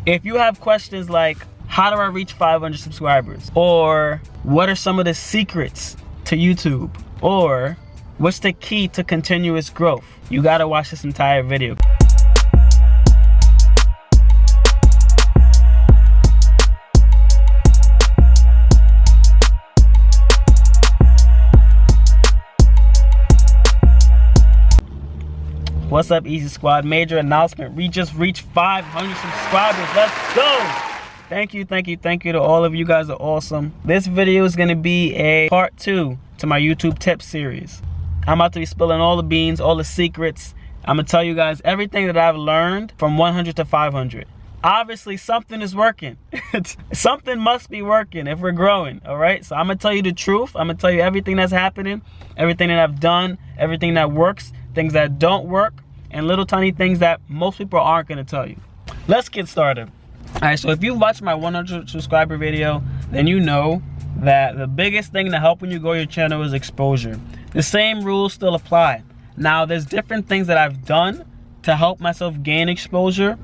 If you have questions like, how do I reach 500 subscribers? Or what are some of the secrets to YouTube? Or what's the key to continuous growth? You gotta watch this entire video. What's up, Easy Squad? Major announcement. We just reached 500 subscribers. Let's go! Thank you to all of you. Guys are awesome. This video is gonna be a part 2 to my YouTube tips series. I'm about to be spilling all the beans, all the secrets. I'm gonna tell you guys everything that I've learned from 100 to 500. Obviously, something is working. Something must be working if we're growing, all right? So I'm gonna tell you the truth. I'm gonna tell you everything that's happening, everything that I've done, everything that works, things that don't work, and little tiny things that most people aren't gonna tell you. Let's get started. All right, so if you watched my 100 subscriber video, then you know that the biggest thing to help when you grow your channel is exposure. The same rules still apply. Now, there's different things that I've done to help myself gain exposure,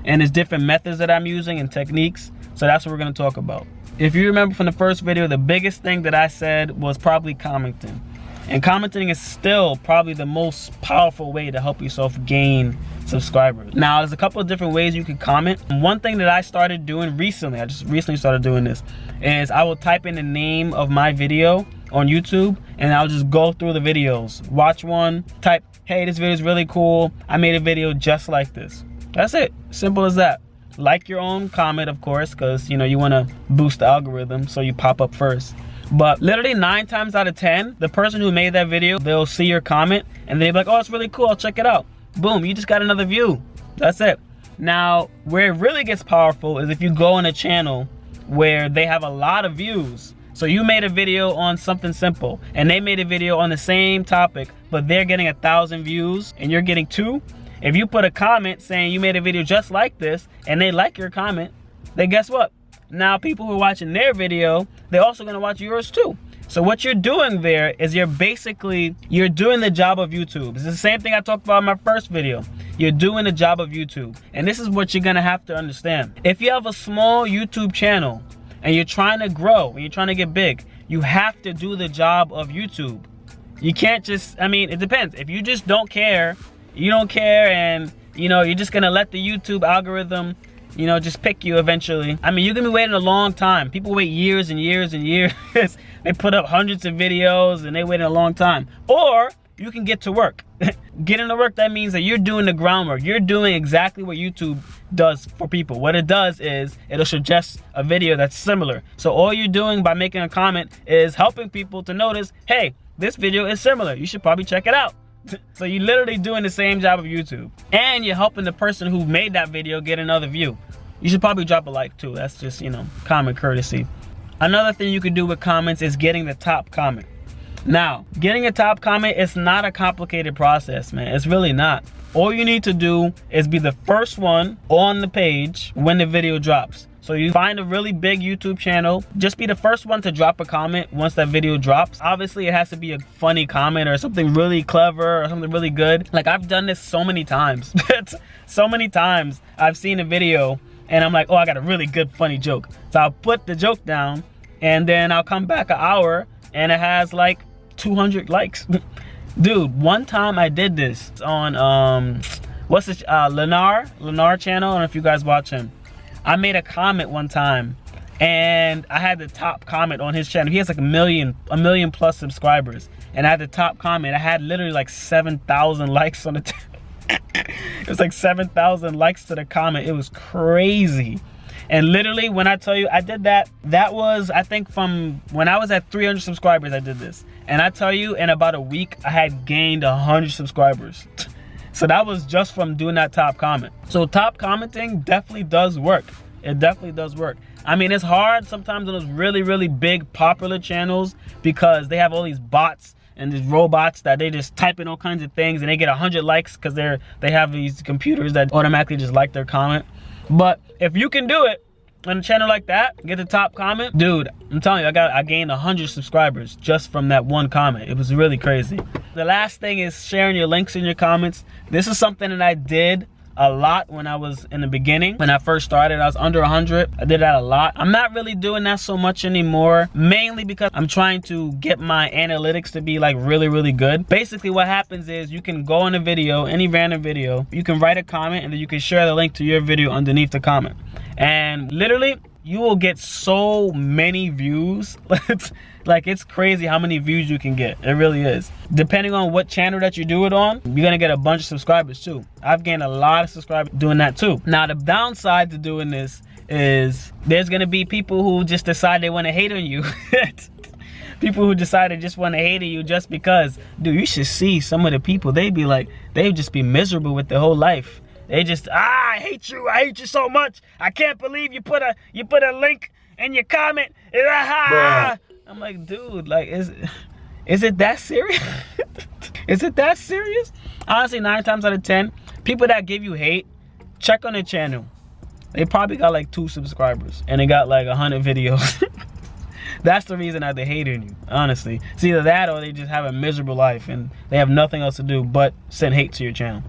and there's different methods that I'm using and techniques, so that's what we're gonna talk about. If you remember from the first video, the biggest thing that I said was probably commenting. And commenting is still probably the most powerful way to help yourself gain subscribers. Now, there's a couple of different ways you can comment. One thing that I started doing recently, I just recently started doing this, is I will type in the name of my video on YouTube and I'll just go through the videos. Watch one, type, hey, this video is really cool. I made a video just like this. That's it, simple as that. Like your own comment, of course, because you know you wanna boost the algorithm so you pop up first. But literally 9 times out of 10, the person who made that video, they'll see your comment and they'll be like, oh, it's really cool, I'll check it out. Boom, you just got another view. That's it. Now, where it really gets powerful is if you go on a channel where they have a lot of views. So you made a video on something simple and they made a video on the same topic, but they're getting 1,000 views and you're getting 2. If you put a comment saying you made a video just like this and they like your comment, then guess what? Now people who are watching their video, they're also gonna watch yours too. So what you're doing there is you're doing the job of YouTube. It's the same thing I talked about in my first video. You're doing the job of YouTube. And this is what you're gonna have to understand. If you have a small YouTube channel and you're trying to grow and you're trying to get big, you have to do the job of YouTube. You can't just, I mean, it depends. If you just don't care, you don't care and you know, you're just gonna let the YouTube algorithm you know, just pick you eventually. I mean, you're gonna be waiting a long time. People wait years and years and years. They put up hundreds of videos and they wait a long time. Or you can get to work. Getting to work, that means that you're doing the groundwork. You're doing exactly what YouTube does for people. What it does is it'll suggest a video that's similar. So all you're doing by making a comment is helping people to notice, hey, this video is similar. You should probably check it out. So you're literally doing the same job of YouTube. And you're helping the person who made that video get another view. You should probably drop a like too. That's just, you know, common courtesy. Another thing you can do with comments is getting the top comment. Now, getting a top comment is not a complicated process, man. It's really not. All you need to do is be the first one on the page when the video drops. So you find a really big YouTube channel, just be the first one to drop a comment once that video drops. Obviously, it has to be a funny comment or something really clever or something really good. Like, I've done this so many times. So many times I've seen a video and I'm like, oh, I got a really good funny joke. So I'll put the joke down and then I'll come back an hour and it has like 200 likes. Dude, one time I did this on, what's this, Lenar channel. I don't know if you guys watch him. I made a comment one time and I had the top comment on his channel. He has like a million plus subscribers. And I had the top comment. I had literally like 7,000 likes on the it was like 7,000 likes to the comment. It was crazy. And literally when I tell you I did that, that was, I think from when I was at 300 subscribers, I did this. And I tell you, in about a week, I had gained 100 subscribers. So that was just from doing that top comment. So top commenting definitely does work. It definitely does work. I mean, it's hard sometimes on those really, really big popular channels because they have all these bots and these robots that they just type in all kinds of things and they get 100 likes because they have these computers that automatically just like their comment. But if you can do it on a channel like that, get the top comment, dude, I'm telling you, I gained 100 subscribers just from that one comment. It was really crazy. The last thing is sharing your links in your comments. This is something that I did a lot when I was in the beginning. When I first started, I was under 100. I did that a lot. I'm not really doing that so much anymore, mainly because I'm trying to get my analytics to be like really good. Basically what happens is you can go in a video, any random video, you can write a comment, and then you can share the link to your video underneath the comment. And literally, you will get so many views. Like, it's crazy how many views you can get. It really is. Depending on what channel that you do it on, you're gonna get a bunch of subscribers too. I've gained a lot of subscribers doing that too. Now, the downside to doing this is there's gonna be people who just decide they wanna hate on you. People who decide they just wanna hate on you just because. Dude, you should see some of the people. They be like, they just be miserable with their whole life. They just, I hate you so much. I can't believe you put a link in your comment. I'm like, dude, like, is it that serious? Is it that serious? Honestly, 9 times out of 10, people that give you hate, check on their channel. They probably got like 2 subscribers and they got like 100 videos. That's the reason that they hate on you, honestly. It's either that or they just have a miserable life and they have nothing else to do but send hate to your channel.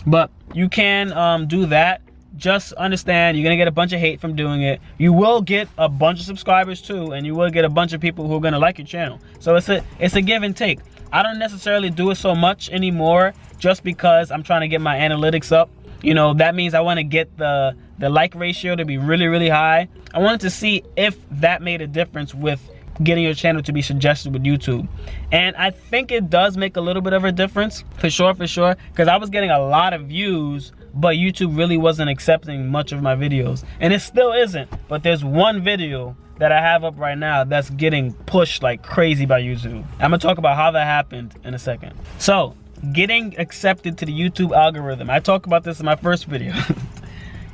But you can do that. Just understand, you're gonna get a bunch of hate from doing it. You will get a bunch of subscribers too, and you will get a bunch of people who are gonna like your channel. So it's a give and take. I don't necessarily do it so much anymore just because I'm trying to get my analytics up. You know, that means I want to get the like ratio to be really high. I wanted to see if that made a difference with getting your channel to be suggested with YouTube. And I think it does make a little bit of a difference, for sure, because I was getting a lot of views, but YouTube really wasn't accepting much of my videos. And it still isn't, but there's one video that I have up right now that's getting pushed like crazy by YouTube. I'm gonna talk about how that happened in a second. So, getting accepted to the YouTube algorithm. I talked about this in my first video.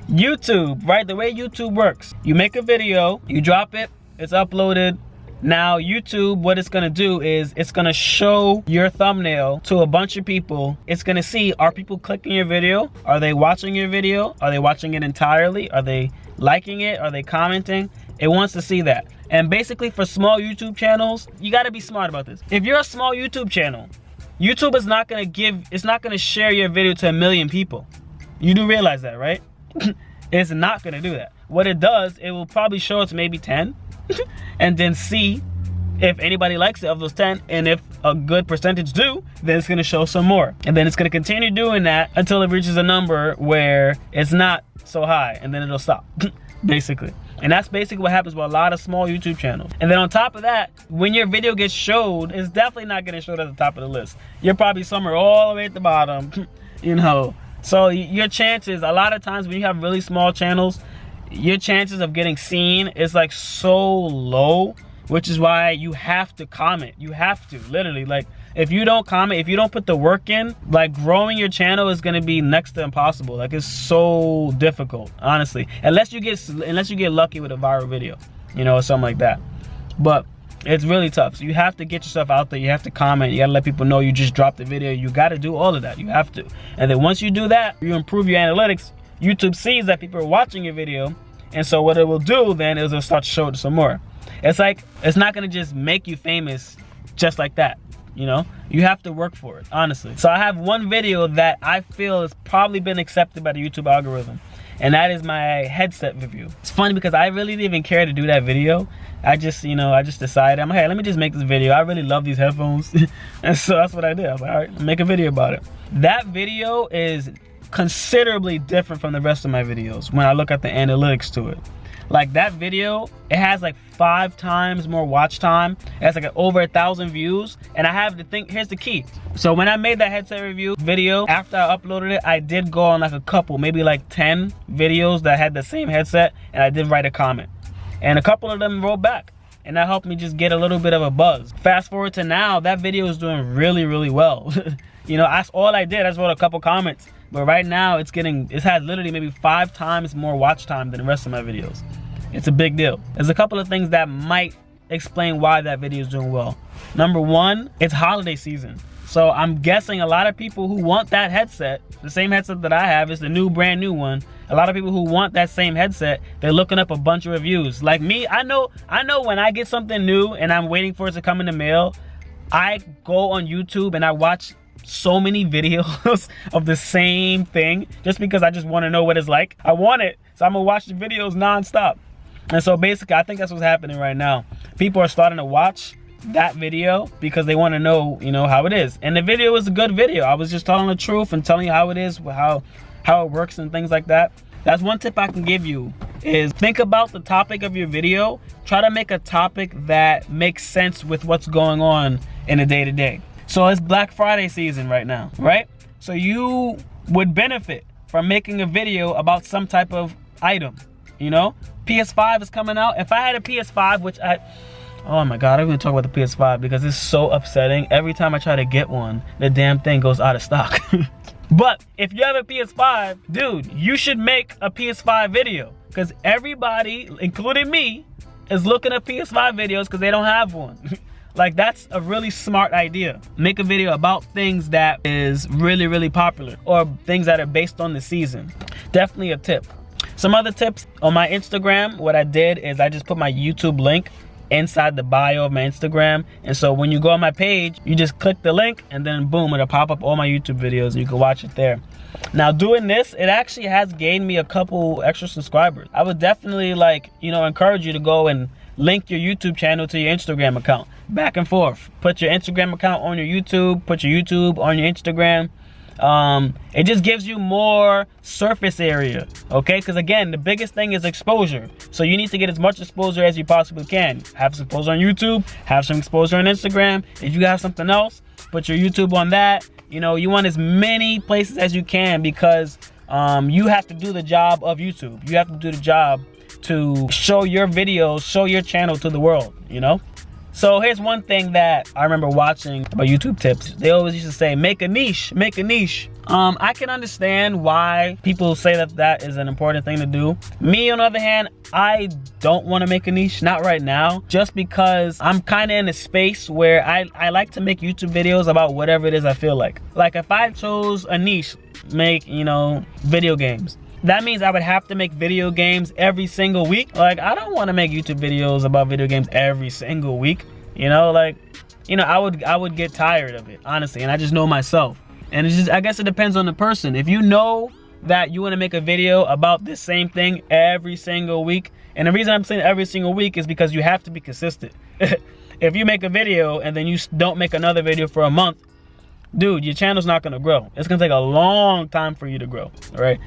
YouTube, right? The way YouTube works. You make a video, you drop it, it's uploaded. Now YouTube, what it's gonna do is it's gonna show your thumbnail to a bunch of people. It's gonna see, are people clicking your video? Are they watching your video? Are they watching it entirely? Are they liking it? Are they commenting? It wants to see that. And basically for small YouTube channels, you gotta be smart about this. If you're a small YouTube channel, YouTube is not gonna share your video to 1 million people. You do realize that, right? It's not gonna do that. What it does, it will probably show it to maybe 10. And then see if anybody likes it of those 10, and if a good percentage do, then it's gonna show some more. And then it's gonna continue doing that until it reaches a number where it's not so high, and then it'll stop, basically. And that's basically what happens with a lot of small YouTube channels. And then on top of that, when your video gets showed, it's definitely not gonna show at the top of the list. You're probably somewhere all the way at the bottom, you know. So your chances, a lot of times when you have really small channels, your chances of getting seen is like so low, which is why you have to comment. You have to, literally. Like, if you don't comment, if you don't put the work in, like, growing your channel is gonna be next to impossible. Like, it's so difficult, honestly, unless you get lucky with a viral video, you know, or something like that. But it's really tough. So you have to get yourself out there. You have to comment. You gotta let people know you just dropped the video. You gotta do all of that. You have to. And then once you do that, you improve your analytics. YouTube sees that people are watching your video, and so what it will do then is it'll start to show it some more. It's like, it's not gonna just make you famous just like that, you know? You have to work for it, honestly. So I have one video that I feel has probably been accepted by the YouTube algorithm, and that is my headset review. It's funny because I really didn't even care to do that video. I just decided, I'm like, hey, let me just make this video. I really love these headphones. And so that's what I did. I was like, all right, make a video about it. That video is considerably different from the rest of my videos when I look at the analytics to it. Like, that video, it has like 5 times more watch time. It has like over 1,000 views. And I have the thing, here's the key. So when I made that headset review video, after I uploaded it, I did go on like a couple, maybe like 10 videos that had the same headset, and I did write a comment. And a couple of them wrote back, and that helped me just get a little bit of a buzz. Fast forward to now, that video is doing really well. You know, that's all I did. I just wrote a couple comments. But right now, it has literally maybe 5 times more watch time than the rest of my videos. It's a big deal. There's a couple of things that might explain why that video is doing well. Number one, it's holiday season. So I'm guessing a lot of people who want that headset, the same headset that I have, is the brand new one. A lot of people who want that same headset, they're looking up a bunch of reviews. Like me, I know when I get something new and I'm waiting for it to come in the mail, I go on YouTube and I watch so many videos of the same thing just because I just want to know what it's like. I want it, so I'm gonna watch the videos nonstop. And so basically, I think that's what's happening right now. People are starting to watch that video because they want to know, you know, how it is. And the video was a good video. I was just telling the truth and telling you how it is, how it works and things like that. That's one tip I can give you, is think about the topic of your video. Try to make a topic that makes sense with what's going on in the day-to-day. So it's Black Friday season right now, right? So you would benefit from making a video about some type of item, you know? PS5 is coming out. If I had a PS5, which oh my God, I'm gonna talk about the PS5 because it's so upsetting. Every time I try to get one, the damn thing goes out of stock. But if you have a PS5, dude, you should make a PS5 video, because everybody, including me, is looking at PS5 videos because they don't have one. Like, that's a really smart idea. Make a video about things that is really, really popular, or things that are based on the season. Definitely a tip. Some other tips on my Instagram, what I did is I just put my YouTube link inside the bio of my Instagram. And so when you go on my page, you just click the link and then boom, it'll pop up all my YouTube videos and you can watch it there. Now doing this, it actually has gained me a couple extra subscribers. I would definitely, like, you know, encourage you to go and link your YouTube channel to your Instagram account. Back and forth. Put your Instagram account on your YouTube, put your YouTube on your Instagram. It just gives you more surface area, okay? Because again, the biggest thing is exposure. So you need to get as much exposure as you possibly can. Have some exposure on YouTube, have some exposure on Instagram. If you have something else, put your YouTube on that. You know, you want as many places as you can, because you have to do the job of YouTube. You have to do the job to show your videos, show your channel to the world, you know? So here's one thing that I remember watching about YouTube tips. They always used to say, make a niche, make a niche. I can understand why people say that that is an important thing to do. Me, on the other hand, I don't want to make a niche, not right now, just because I'm kind of in a space where I like to make YouTube videos about whatever it is I feel like. Like if I chose a niche, make, you know, video games, that means I would have to make video games every single week. Like, I don't want to make YouTube videos about video games every single week. You know, like, you know, I would get tired of it, honestly. And I just know myself. And it's just, I guess it depends on the person. If you know that you want to make a video about this same thing every single week, and the reason I'm saying every single week is because you have to be consistent. If you make a video and then you don't make another video for a month, dude, your channel's not going to grow. It's going to take a long time for you to grow, all right?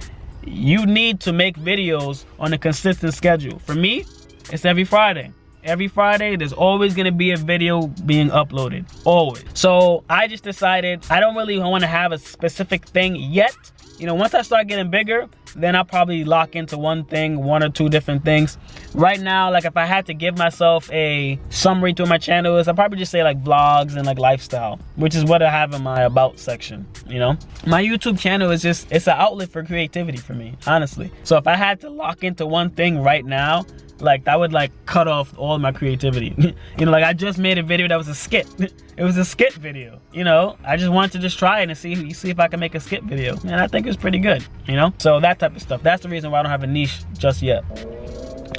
You need to make videos on a consistent schedule. For me, it's every Friday. Every Friday, there's always gonna be a video being uploaded, always. So I just decided I don't really want to have a specific thing yet. You know, once I start getting bigger, then I'll probably lock into one thing, one or two different things. Right now, like if I had to give myself a summary to my channel, I'd probably just say like vlogs and like lifestyle, which is what I have in my about section, you know? My YouTube channel is just, it's an outlet for creativity for me, honestly. So if I had to lock into one thing right now, like that would like cut off all my creativity. You know, like I just made a video that was a skit. It was a skit video, you know? I just wanted to just try it and see if I can make a skit video. And I think it's pretty good, you know? So that type of stuff. That's the reason why I don't have a niche just yet.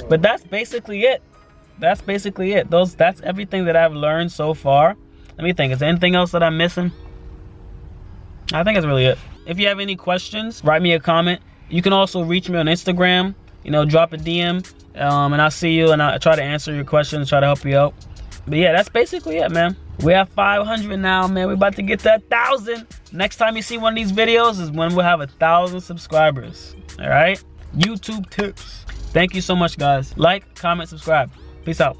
But that's basically it. That's basically it. That's everything that I've learned so far. Let me think, is there anything else that I'm missing? I think that's really it. If you have any questions, write me a comment. You can also reach me on Instagram, you know, drop a DM. And I'll see you and I'll try to answer your questions, try to help you out. But yeah, that's basically it, man. We have 500 now, man. We're about to get to 1,000. Next time you see one of these videos is when we'll have 1,000 subscribers. All right? YouTube tips. Thank you so much, guys. Like, comment, subscribe. Peace out.